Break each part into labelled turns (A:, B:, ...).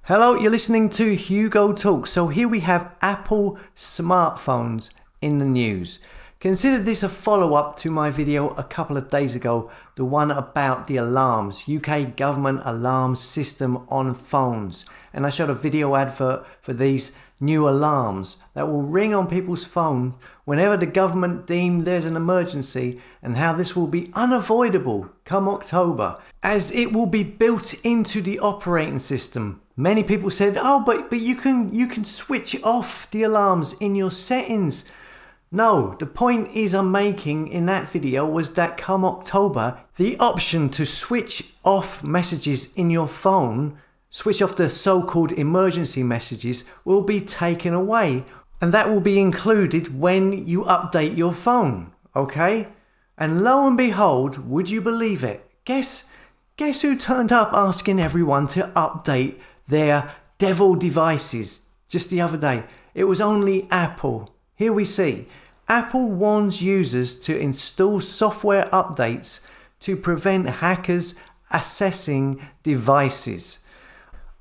A: Hello, you're listening to Hugo Talk. So here we have Apple smartphones in the news. Consider this a follow-up to my video a couple of days ago, the one about the alarms, UK government alarm system on phones. And I showed a video advert for these new alarms that will ring on people's phone whenever the government deem there's an emergency, and how this will be unavoidable come October, as it will be built into the operating system. Many people said, but you can switch off the alarms in your settings. No, the point I'm making in that video was that come October, the option to switch off messages in your phone, switch off the so-called emergency messages, will be taken away. And that will be included when you update your phone, okay? And lo and behold, would you believe it? Guess who turned up asking everyone to update their devil devices just the other day? It was only Apple. Here we see, Apple warns users to install software updates to prevent hackers accessing devices.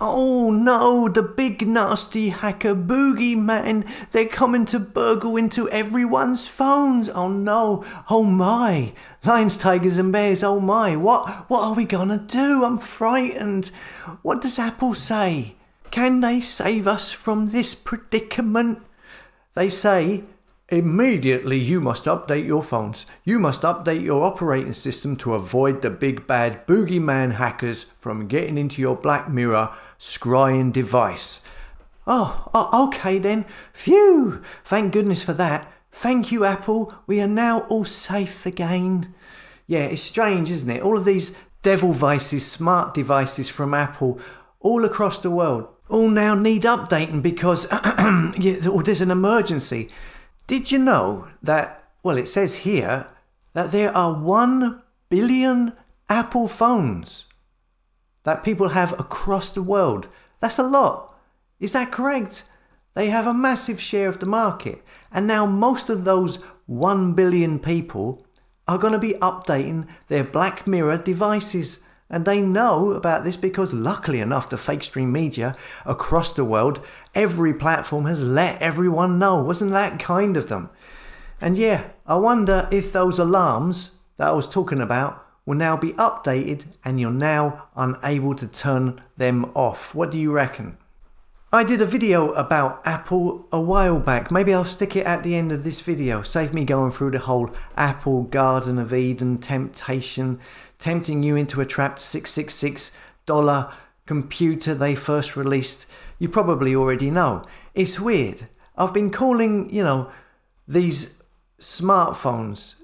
A: Oh no, the big nasty hacker boogeyman, they're coming to burgle into everyone's phones. Oh no, oh my, lions, tigers and bears, oh my, what are we gonna do? I'm frightened. What does Apple say? Can they save us from this predicament? They say, immediately you must update your phones. You must update your operating system to avoid the big bad boogeyman hackers from getting into your Black Mirror scrying device. Oh, okay then. Phew! Thank goodness for that. Thank you, Apple. We are now all safe again. Yeah, it's strange, isn't it? All of these devil devices, smart devices from Apple all across the world, all now need updating because there's an emergency. Did you know that, it says here that there are 1 billion Apple phones that people have across the world? That's a lot. Is that correct? They have a massive share of the market. And now most of those 1 billion people are going to be updating their Black Mirror devices. And they know about this because, luckily enough, the fake stream media across the world, every platform has let everyone know. Wasn't that kind of them? And yeah, I wonder if those alarms that I was talking about will now be updated and you're now unable to turn them off. What do you reckon? I did a video about Apple a while back. Maybe I'll stick it at the end of this video. Save me going through the whole Apple Garden of Eden temptation, tempting you into a trapped $666 computer they first released. You probably already know. It's weird. I've been calling, these smartphones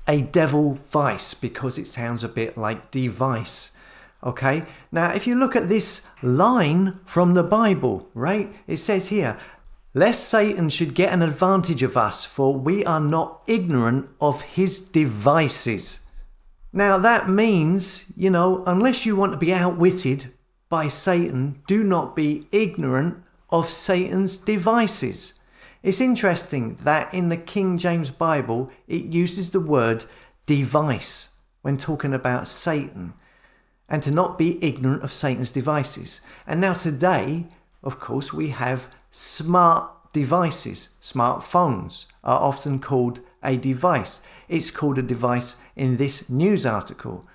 A: a devil vice because it sounds a bit like device. Okay, now if you look at this line from the Bible, right, it says here, lest Satan should get an advantage of us, for we are not ignorant of his devices. Now that means, unless you want to be outwitted by Satan, do not be ignorant of Satan's devices. It's interesting that in the King James Bible, it uses the word device when talking about Satan, and to not be ignorant of Satan's devices. And now today, of course, we have smart devices. Smartphones are often called a device. It's called a device in this news article.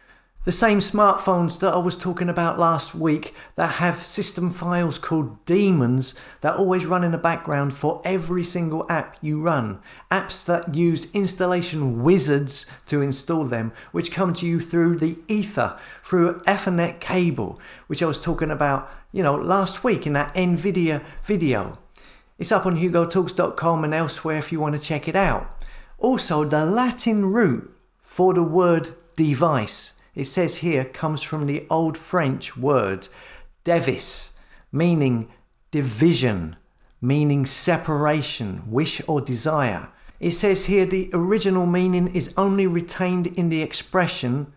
A: The same smartphones that I was talking about last week that have system files called daemons that always run in the background for every single app you run. Apps that use installation wizards to install them, which come to you through the ether, through an Ethernet cable, which I was talking about, last week in that NVIDIA video. It's up on hugotalks.com and elsewhere if you want to check it out. Also, the Latin root for the word device, it says here, comes from the old French word devis, meaning division, meaning separation, wish or desire. It says here the original meaning is only retained in the expression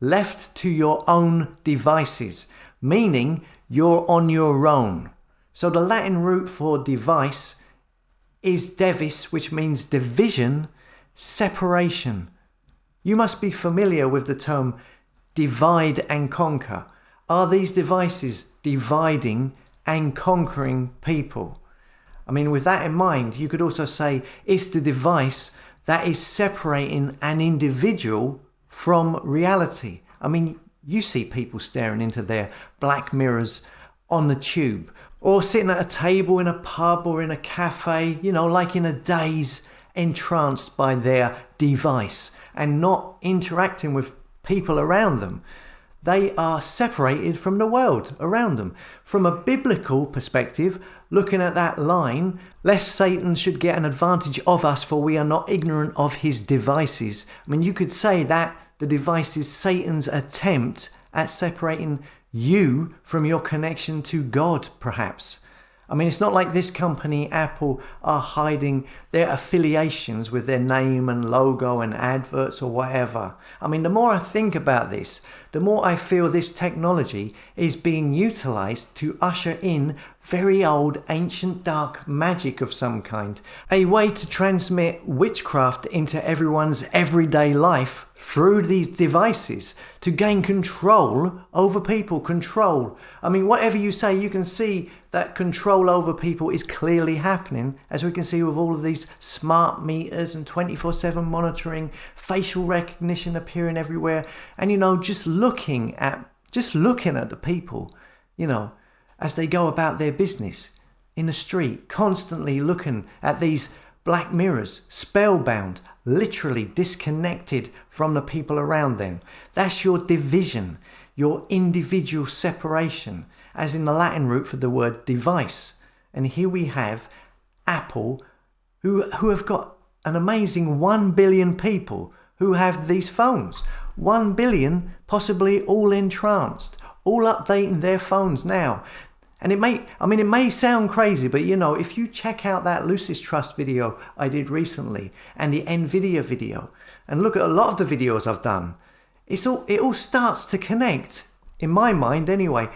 A: left to your own devices, meaning you're on your own. So the Latin root for device is devis, which means division, separation. You must be familiar with the term divide and conquer. Are these devices dividing and conquering people. I mean, with that in mind, you could also say it's the device that is separating an individual from reality. I mean, you see people staring into their black mirrors on the tube, or sitting at a table in a pub or in a cafe, like in a daze, entranced by their device and not interacting with people around them. They are separated from the world around them. From a biblical perspective, looking at that line, lest Satan should get an advantage of us, for we are not ignorant of his devices. I mean, you could say that the device is Satan's attempt at separating you from your connection to God, perhaps. I mean, it's not like this company, Apple, are hiding their affiliations with their name and logo and adverts or whatever. I mean, the more I think about this, the more I feel this technology is being utilized to usher in very old, ancient, dark magic of some kind. A way to transmit witchcraft into everyone's everyday life through these devices to gain control over people. Control. I mean, whatever you say, you can see that control over people is clearly happening, as we can see with all of these smart meters and 24/7 monitoring, facial recognition appearing everywhere, and just looking at the people, as they go about their business in the street, constantly looking at these black mirrors, spellbound, literally disconnected from the people around them. That's your division, your individual separation, as in the Latin root for the word device. And here we have Apple, who have got an amazing 1 billion people who have these phones. 1 billion, possibly all entranced, all updating their phones now. And it may sound crazy, but if you check out that Lucis Trust video I did recently and the NVIDIA video, and look at a lot of the videos I've done, it all starts to connect, in my mind anyway.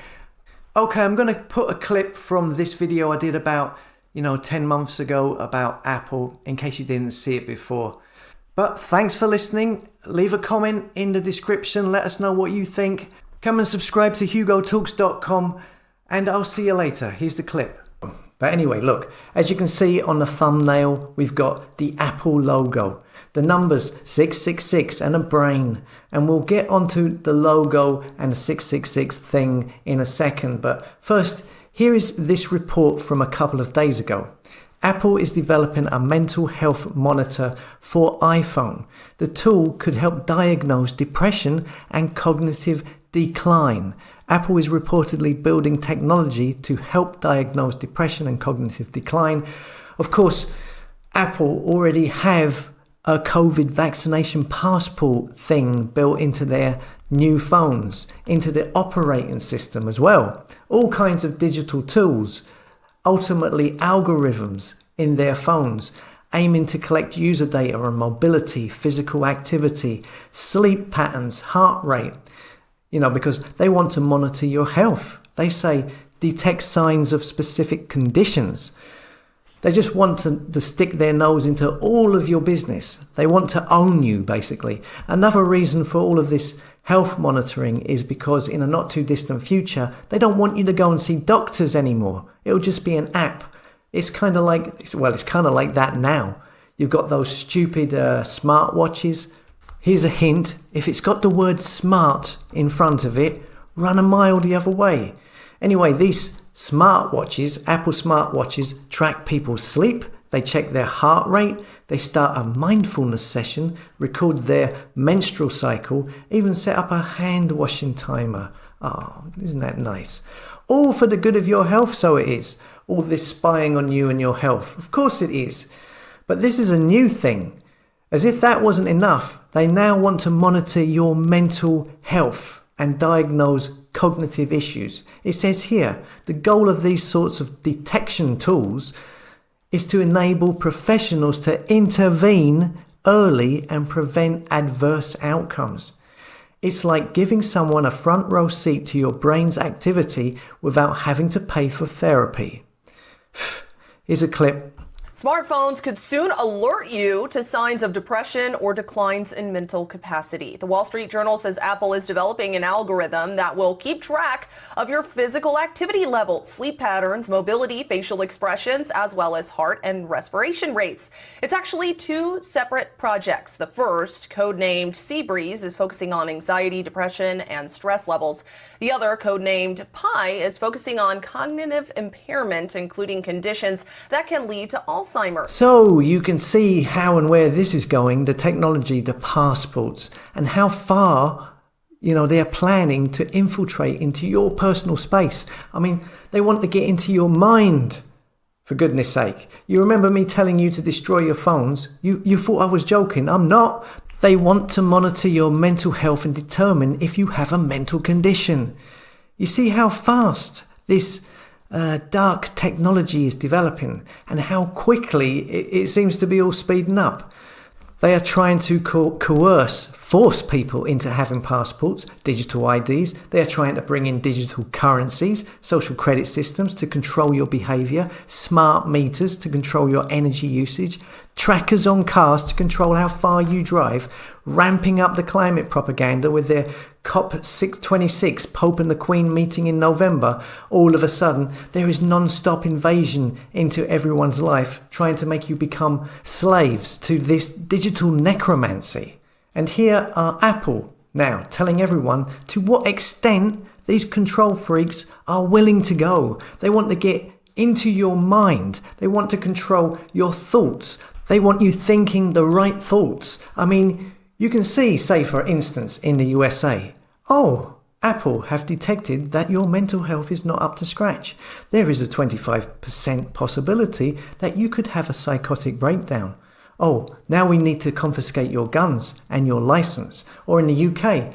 A: Okay, I'm going to put a clip from this video I did about, 10 months ago about Apple, in case you didn't see it before. But thanks for listening. Leave a comment in the description. Let us know what you think. Come and subscribe to hugotalks.com. And I'll see you later. Here's the clip. But anyway, look, as you can see on the thumbnail, we've got the Apple logo, the numbers 666 and a brain. And we'll get onto the logo and the 666 thing in a second. But first, here is this report from a couple of days ago. Apple is developing a mental health monitor for iPhone. The tool could help diagnose depression and cognitive decline. Apple is reportedly building technology to help diagnose depression and cognitive decline. Of course, Apple already have a COVID vaccination passport thing built into their new phones, into the operating system as well. All kinds of digital tools, ultimately algorithms in their phones, aiming to collect user data on mobility, physical activity, sleep patterns, heart rate, because they want to monitor your health. They say detect signs of specific conditions. They just want to stick their nose into all of your business. They want to own you, basically. Another reason for all of this health monitoring is because in a not too distant future, they don't want you to go and see doctors anymore. It'll just be an app. It's kind of like that now. You've got those stupid smartwatches. Here's a hint. If it's got the word smart in front of it, run a mile the other way. Anyway, these smartwatches, Apple smartwatches, track people's sleep. They check their heart rate. They start a mindfulness session, record their menstrual cycle, even set up a hand washing timer. Oh, isn't that nice? All for the good of your health, so it is. All this spying on you and your health. Of course it is. But this is a new thing. As if that wasn't enough, they now want to monitor your mental health and diagnose cognitive issues. It says here, the goal of these sorts of detection tools is to enable professionals to intervene early and prevent adverse outcomes. It's like giving someone a front row seat to your brain's activity without having to pay for therapy. Here's a clip.
B: Smartphones could soon alert you to signs of depression or declines in mental capacity. The Wall Street Journal says Apple is developing an algorithm that will keep track of your physical activity levels, sleep patterns, mobility, facial expressions, as well as heart and respiration rates. It's actually two separate projects. The first, codenamed Seabreeze, is focusing on anxiety, depression, and stress levels. The other, codenamed Pi, is focusing on cognitive impairment, including conditions that can lead to Alzheimer's.
A: So you can see how and where this is going, the technology, the passports, and how far, they're planning to infiltrate into your personal space. I mean, they want to get into your mind, for goodness sake. You remember me telling you to destroy your phones? You thought I was joking. I'm not. They want to monitor your mental health and determine if you have a mental condition. You see how fast this dark technology is developing and how quickly it seems to be all speeding up. They are trying to force people into having passports, digital IDs. They are trying to bring in digital currencies, social credit systems to control your behavior, smart meters to control your energy usage, trackers on cars to control how far you drive, ramping up the climate propaganda with their COP26 Pope and the Queen meeting in November. All of a sudden, there is non-stop invasion into everyone's life, trying to make you become slaves to this digital necromancy. And here are Apple now telling everyone to what extent these control freaks are willing to go. They want to get into your mind. They want to control your thoughts. They want you thinking the right thoughts. I mean, you can see, say for instance, in the USA, Apple have detected that your mental health is not up to scratch. There is a 25% possibility that you could have a psychotic breakdown. Now we need to confiscate your guns and your license. Or in the UK,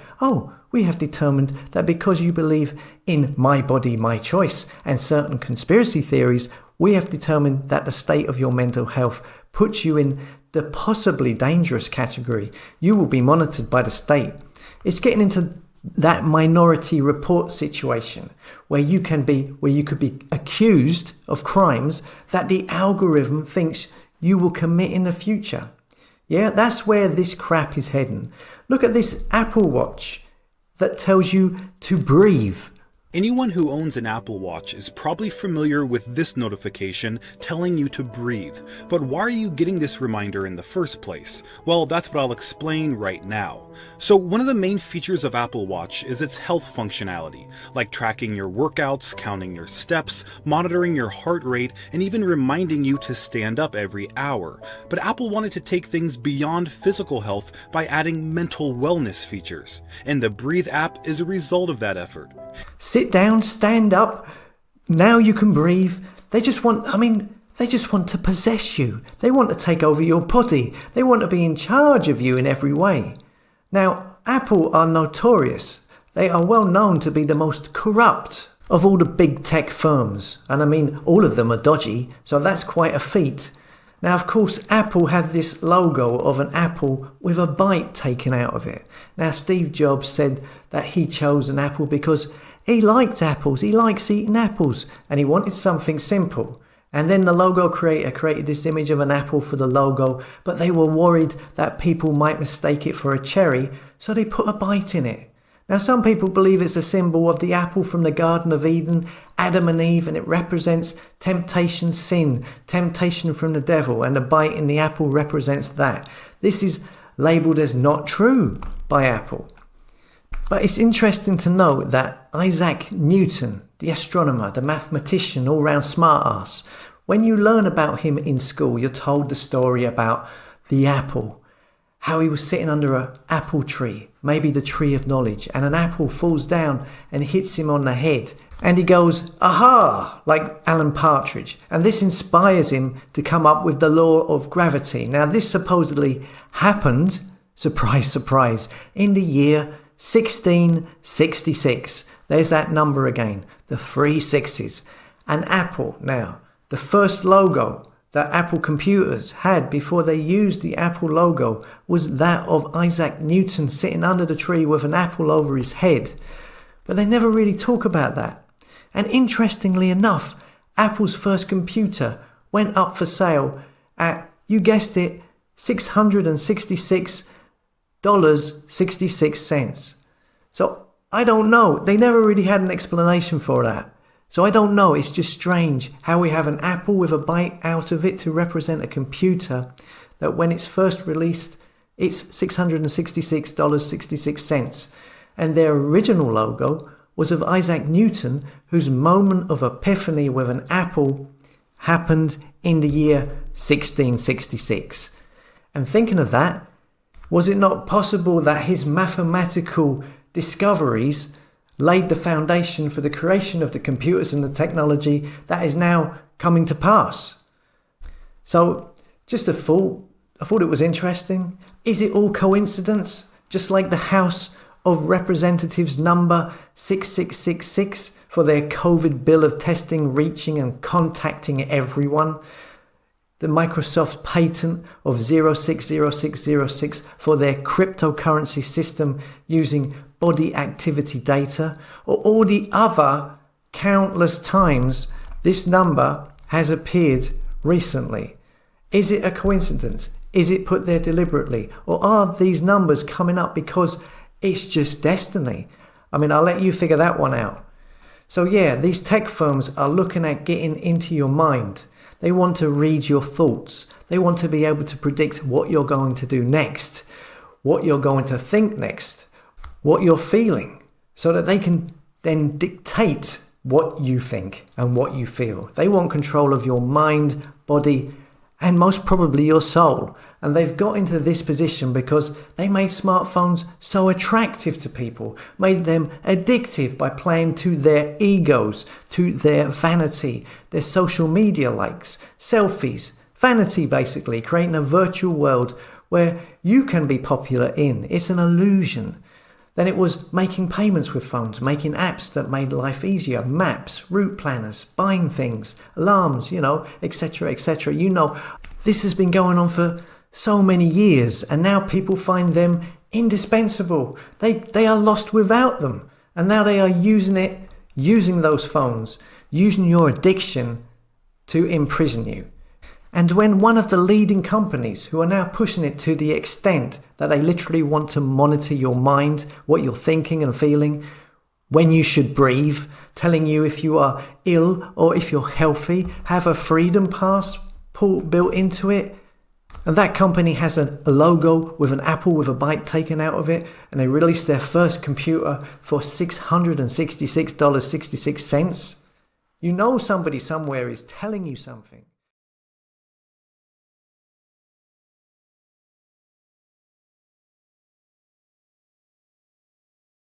A: we have determined that because you believe in my body, my choice and certain conspiracy theories, we have determined that the state of your mental health puts you in the possibly dangerous category. You will be monitored by the state. It's getting into that minority report situation where you could be accused of crimes that the algorithm thinks you will commit in the future. Yeah, that's where this crap is heading. Look at this Apple Watch that tells you to breathe.
C: Anyone who owns an Apple Watch is probably familiar with this notification telling you to breathe. But why are you getting this reminder in the first place? Well, that's what I'll explain right now. So one of the main features of Apple Watch is its health functionality, like tracking your workouts, counting your steps, monitoring your heart rate, and even reminding you to stand up every hour. But Apple wanted to take things beyond physical health by adding mental wellness features, and the Breathe app is a result of that effort.
A: Sit down, stand up, now you can breathe. They just want to possess you. They want to take over your body. They want to be in charge of you in every way. Now, Apple are notorious. They are well known to be the most corrupt of all the big tech firms. And all of them are dodgy, so that's quite a feat. Now, of course, Apple had this logo of an apple with a bite taken out of it. Now, Steve Jobs said that he chose an apple because he liked apples. He likes eating apples, and he wanted something simple. And then the logo creator created this image of an apple for the logo, but they were worried that people might mistake it for a cherry, so they put a bite in it. Now, some people believe it's a symbol of the apple from the Garden of Eden, Adam and Eve, and it represents temptation, sin, temptation from the devil, and the bite in the apple represents that. This is labelled as not true by Apple. But it's interesting to note that Isaac Newton, the astronomer, the mathematician, all-round smart-ass, when you learn about him in school, you're told the story about the apple, how he was sitting under an apple tree, maybe the tree of knowledge, and an apple falls down and hits him on the head. And he goes, aha, like Alan Partridge. And this inspires him to come up with the law of gravity. Now, this supposedly happened, surprise, surprise, in the year 1666. There's that number again, the 3 sixes. And Apple, now, the first logo that Apple computers had before they used the Apple logo was that of Isaac Newton sitting under the tree with an apple over his head. But they never really talk about that. And interestingly enough, Apple's first computer went up for sale at, you guessed it, $666.66. So I don't know. They never really had an explanation for that. So I don't know. It's just strange how we have an apple with a bite out of it to represent a computer that when it's first released, it's $666.66. And their original logo was of Isaac Newton, whose moment of epiphany with an apple happened in the year 1666. And thinking of that, was it not possible that his mathematical discoveries laid the foundation for the creation of the computers and the technology that is now coming to pass? So, just a thought. I thought it was interesting. Is it all coincidence? Just like the House of Representatives number 6666 for their COVID bill of testing, reaching and contacting everyone. The Microsoft patent of 060606 for their cryptocurrency system using body activity data, or all the other countless times this number has appeared recently. Is it a coincidence? Is it put there deliberately? Or are these numbers coming up because it's just destiny? I mean, I'll let you figure that one out. So yeah, these tech firms are looking at getting into your mind. They want to read your thoughts. They want to be able to predict what you're going to do next, what you're going to think next, what you're feeling, so that they can then dictate what you think and what you feel. They want control of your mind, body, and most probably your soul. And they've got into this position because they made smartphones so attractive to people, made them addictive by playing to their egos, to their vanity, their social media likes, selfies, vanity basically, creating a virtual world where you can be popular in. It's an illusion. Then it was making payments with phones, making apps that made life easier, maps, route planners, buying things, alarms, etc., etc. This has been going on for so many years, and now people find them indispensable. They are lost without them. And now they are using those phones, using your addiction to imprison you. And when one of the leading companies who are now pushing it to the extent that they literally want to monitor your mind, what you're thinking and feeling, when you should breathe, telling you if you are ill or if you're healthy, have a freedom passport built into it. And that company has a logo with an apple with a bite taken out of it, and they released their first computer for $666.66. You know somebody somewhere is telling you something.